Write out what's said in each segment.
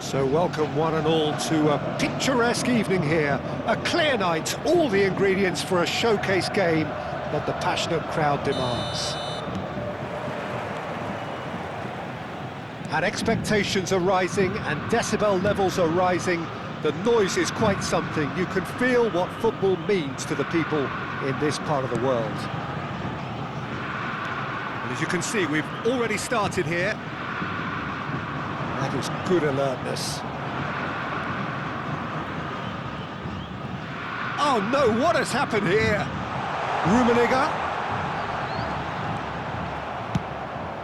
So welcome one and all to a picturesque evening here. A clear night, all the ingredients for a showcase game that the passionate crowd demands. And expectations are rising and decibel levels are rising. The noise is quite something. You can feel what football means to the people in this part of the world. And as you can see, we've already started here. That is good alertness. Oh no, what has happened here? Rummenigge?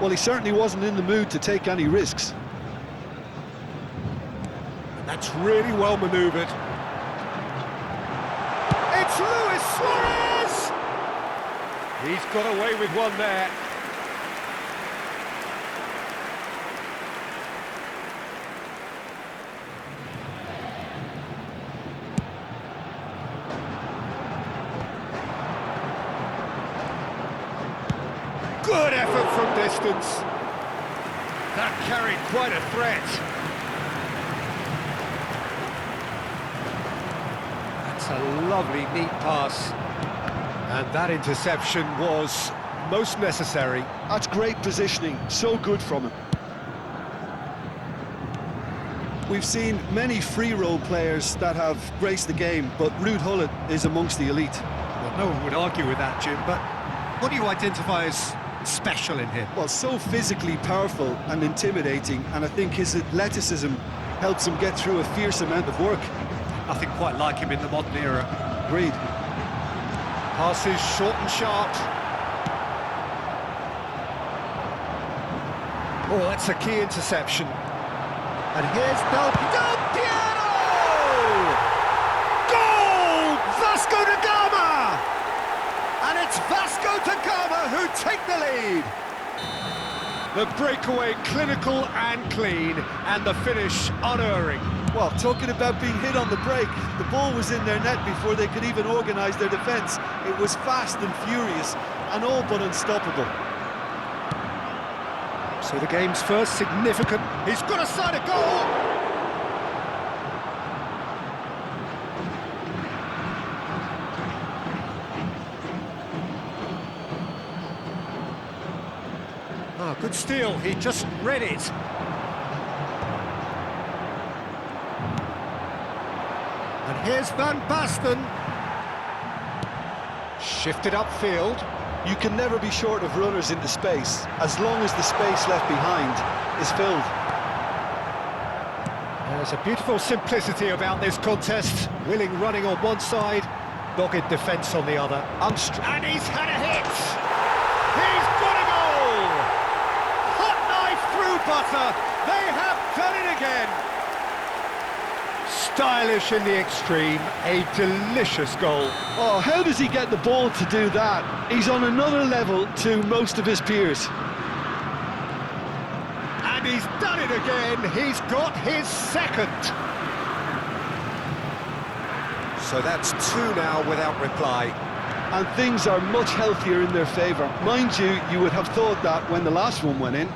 Well, he certainly wasn't in the mood to take any risks. That's really well manoeuvred. It's Luis Suarez! He's got away with one there. Good effort from distance. That carried quite a threat. That's a lovely, neat pass. And that interception was most necessary. That's great positioning, so good from him. We've seen many free role players that have graced the game, but Ruud Gullit is amongst the elite. Well, no one would argue with that, Jim, but what do you identify as special in him? Well, so physically powerful and intimidating, and I think his athleticism helps him get through a fierce amount of work. Nothing quite like him in the modern era. Agreed. Passes short and sharp. Oh, that's a key interception. And here's Del Piero! Goal! Vasco da Gama! And it's Vasco da Gama who take the lead. The breakaway clinical and clean, and the finish unerring. Well, talking about being hit on the break, the ball was in their net before they could even organise their defence. It was fast and furious, and all but unstoppable. So the game's first significant... He's got a side of goal! Oh, good steal, he just read it. And here's Van Basten. Shifted upfield. You can never be short of runners into space, as long as the space left behind is filled. There's a beautiful simplicity about this contest. Willing running on one side, dogged defence on the other. And he's had a hit! He's got a goal! Hot knife through butter! They have done it again! Stylish in the extreme, a delicious goal. Oh, how does he get the ball to do that? He's on another level to most of his peers. And he's done it again, he's got his second. So that's two now without reply. And things are much healthier in their favour. Mind you, you would have thought that when the last one went in.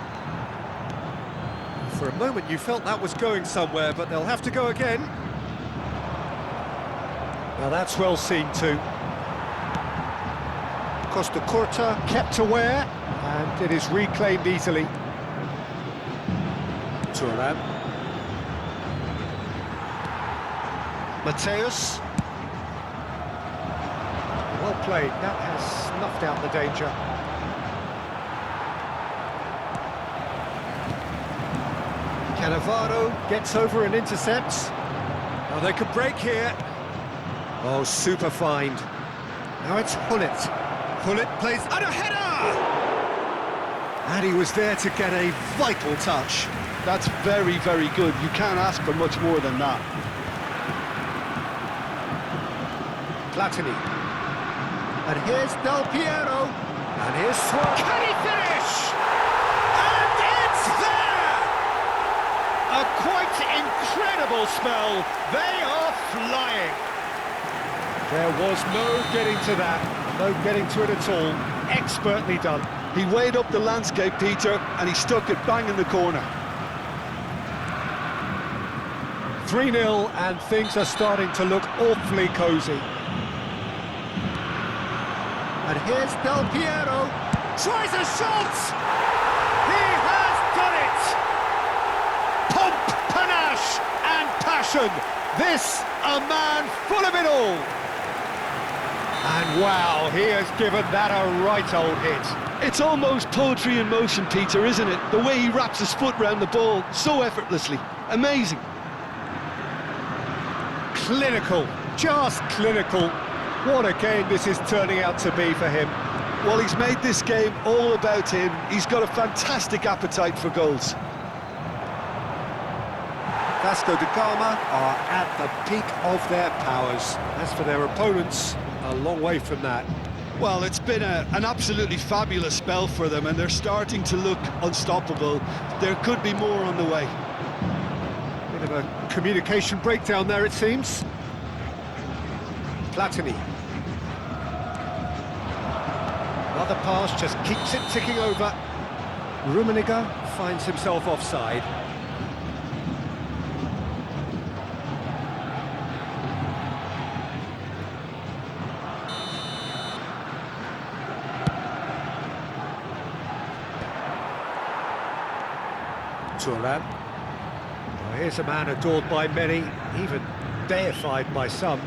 For a moment you felt that was going somewhere, but they'll have to go again. Now that's well seen too. Costa Curta kept aware, and it is reclaimed easily. Turan. Mateus. Well played, that has snuffed out the danger. Cannavaro gets over and intercepts. Oh, they could break here. Oh, super find. Now it's Gullit. Gullit plays and a header! And he was there to get a vital touch. That's very, very good. You can't ask for much more than that. Platini. And here's Del Piero. And here's Suarez. Can he finish? And it's there! A quite incredible spell. They are flying. There was no getting to that, no getting to it at all. Expertly done. He weighed up the landscape, Peter, and he stuck it bang in the corner. 3-0 and things are starting to look awfully cosy. And here's Del Piero. Tries a shot! He has done it! Pomp, panache and passion. This, a man full of it all. And wow, he has given that a right old hit. It's almost poetry in motion, Peter, isn't it? The way he wraps his foot round the ball so effortlessly. Amazing. Clinical, just clinical. What a game this is turning out to be for him. Well, he's made this game all about him. He's got a fantastic appetite for goals. Vasco da Gama are at the peak of their powers. As for their opponents, a long way from that. Well, it's been an absolutely fabulous spell for them, and they're starting to look unstoppable. There could be more on the way. Bit of a communication breakdown there, it seems. Platini. Another pass just keeps it ticking over. Rummenigge finds himself offside. Turan. Well, here's a man adored by many, even deified by some.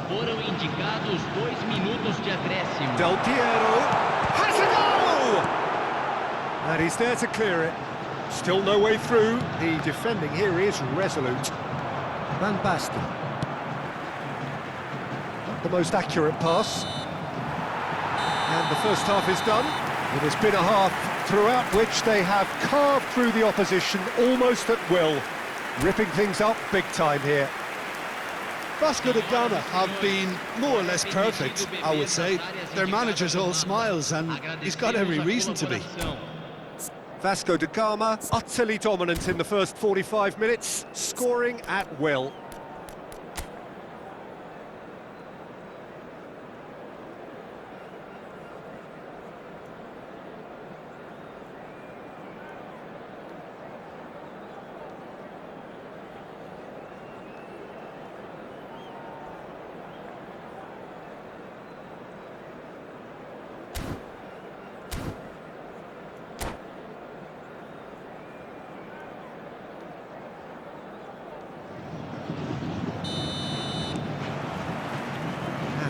Foram indicados 2 minutos de acréscimo. Del Piero has a goal! And he's there to clear it. Still no way through. The defending here is resolute. Van Basten. Not the most accurate pass. And the first half is done. It has been a half throughout which they have carved through the opposition almost at will. Ripping things up big time here. Vasco da Gama have been more or less perfect, I would say. Their manager's all smiles, and he's got every reason to be. Vasco da Gama utterly dominant in the first 45 minutes, scoring at will.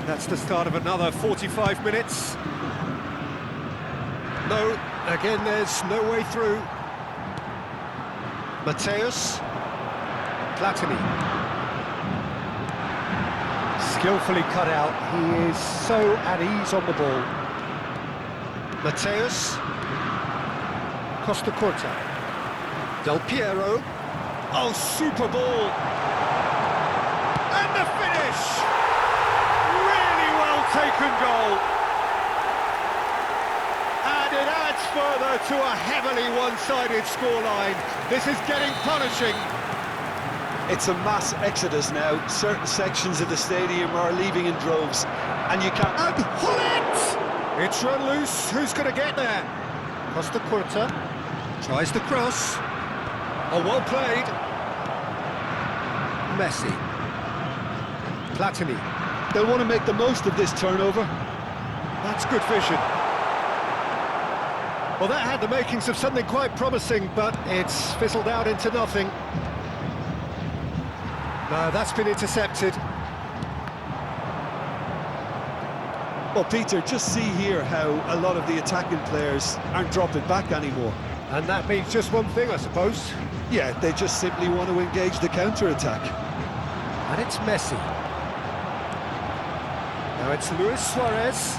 That's the start of another 45 minutes. No, again there's no way through. Mateus. Platini. Skillfully cut out. He is so at ease on the ball. Mateus. Costa Curta. Del Piero. Oh, super ball. And the finish! Taken goal, and it adds further to a heavily one-sided scoreline. This is getting punishing. It's a mass exodus now. Certain sections of the stadium are leaving in droves, and you can't... And Hullet! It's run loose. Who's going to get there? Costa Curta tries the cross. Oh, well played. Messi. Platini. They'll want to make the most of this turnover. That's good vision. Well, that had the makings of something quite promising, but it's fizzled out into nothing. No, that's been intercepted. Well, Peter, just see here how a lot of the attacking players aren't dropping back anymore. And that means just one thing, I suppose. Yeah, they just simply want to engage the counter-attack. And it's Messi. Now it's Luis Suarez.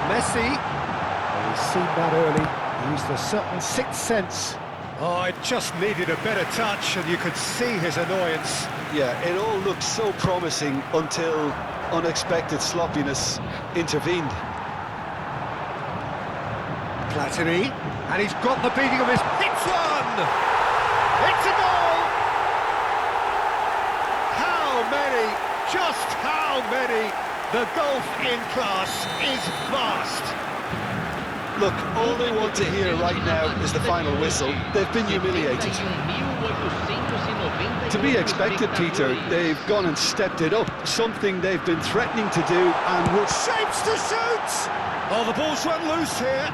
Messi. Oh, he's seen that early. Used a certain sixth sense. Oh, it just needed a better touch, and you could see his annoyance. Yeah, it all looked so promising until unexpected sloppiness intervened. Platini, and he's got the beating of his... It's one! It's a goal! How many? Just how many? The gulf in class is vast. Look, all they want to hear right now is the final whistle. They've been humiliated. To be expected, Peter. They've gone and stepped it up, something they've been threatening to do and would... Shapes to shoot! Oh, the ball's run loose here.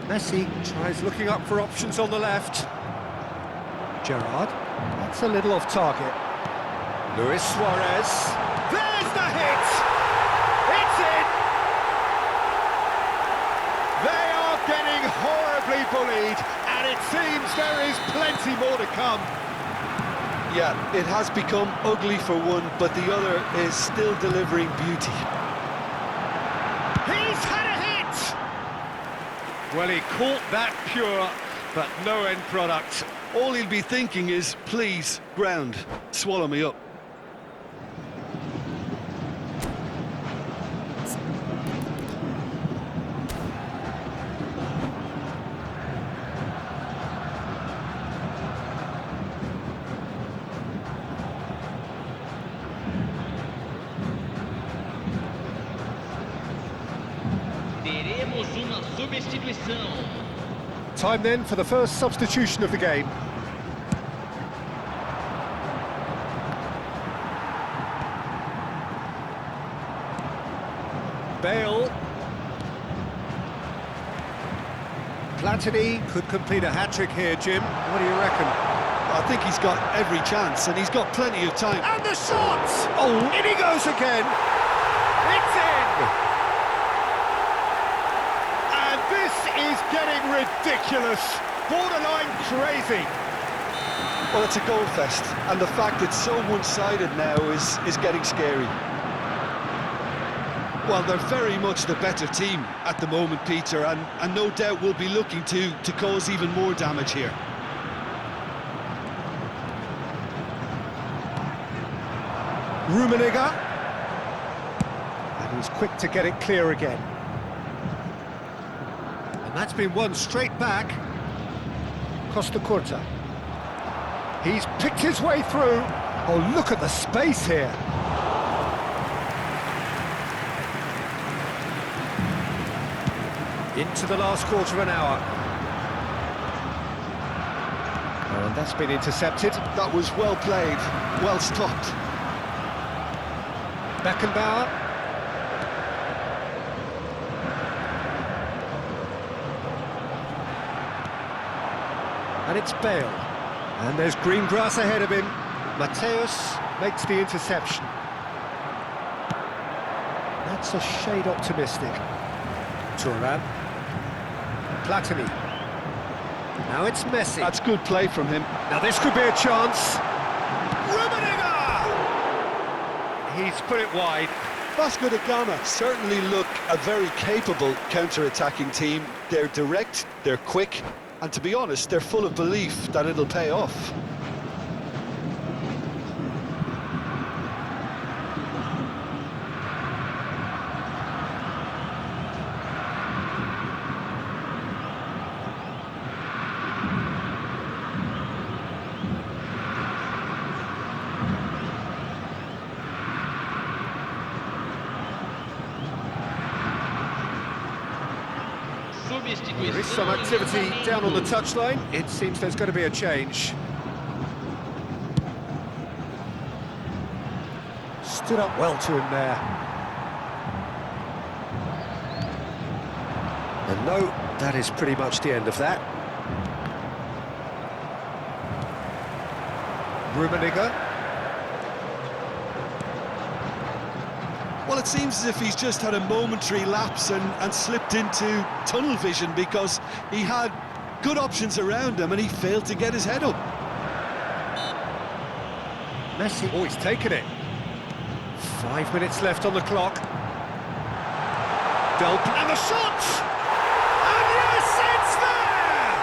Messi tries looking up for options on the left. Gerrard, that's a little off target. Luis Suarez, there's the hit! It's in! They are getting horribly bullied, and it seems there is plenty more to come. Yeah, it has become ugly for one, but the other is still delivering beauty. He's had a hit! Well, he caught that pure, but no end product. All he'll be thinking is, please, ground, swallow me up. Teremos uma substituição. Time then for the first substitution of the game. Bale. Platini could complete a hat-trick here, Jim. What do you reckon? I think he's got every chance, and he's got plenty of time. And the shot! Oh, in he goes again! It's in! And this is getting ridiculous, borderline crazy. Well, it's a goal fest, and the fact it's so one-sided now is getting scary. Well, they're very much the better team at the moment, Peter, and no doubt will be looking to cause even more damage here. Rummenigge. And he's quick to get it clear again. And that's been won straight back. Costa Curta. He's picked his way through. Oh, look at the space here. Into the last quarter of an hour. Oh, and that's been intercepted. That was well played, well stopped. Beckenbauer. And it's Bale. And there's green grass ahead of him. Mateus makes the interception. That's a shade optimistic. Thuram. Platini. Now it's Messi. That's good play from him. Now this could be a chance. Rummenigge! He's put it wide. Vasco da Gama certainly look a very capable counter-attacking team. They're direct, they're quick, and to be honest, they're full of belief that it'll pay off. There is some activity down on the touchline. It seems there's going to be a change. Stood up well to him there. And no, that is pretty much the end of that. Rummenigge. Well, it seems as if he's just had a momentary lapse and slipped into tunnel vision because he had good options around him and he failed to get his head up. Messi, oh, he's taken it. 5 minutes left on the clock. And the shot! And yes, it's there!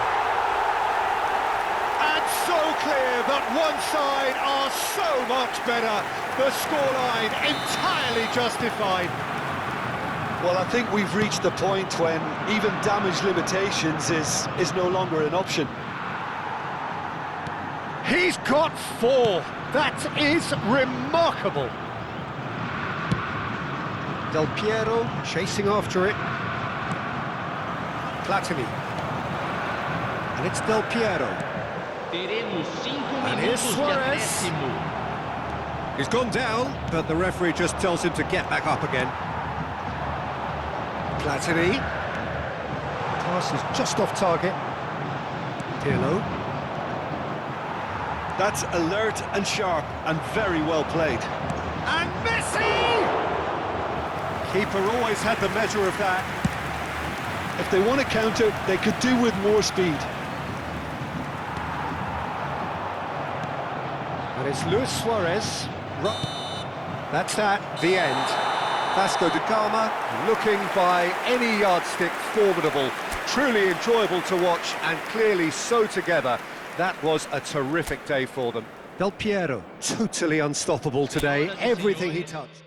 And so clear that one side are so much better. The scoreline entirely justified. Well, I think we've reached the point when even damage limitations is no longer an option. He's got 4. That is remarkable. Del Piero chasing after it. Platini. And it's Del Piero. Teremos 5 And here's minutos de Suarez. acréscimo. He's gone down, but the referee just tells him to get back up again. Platini. Pass is just off target. Pirlo. That's alert and sharp and very well played. And Messi! Keeper always had the measure of that. If they want to counter, they could do with more speed. And it's Luis Suarez. That's that, the end. Vasco da Gama, looking by any yardstick formidable. Truly enjoyable to watch and clearly so together. That was a terrific day for them. Del Piero, totally unstoppable today. Everything he touched.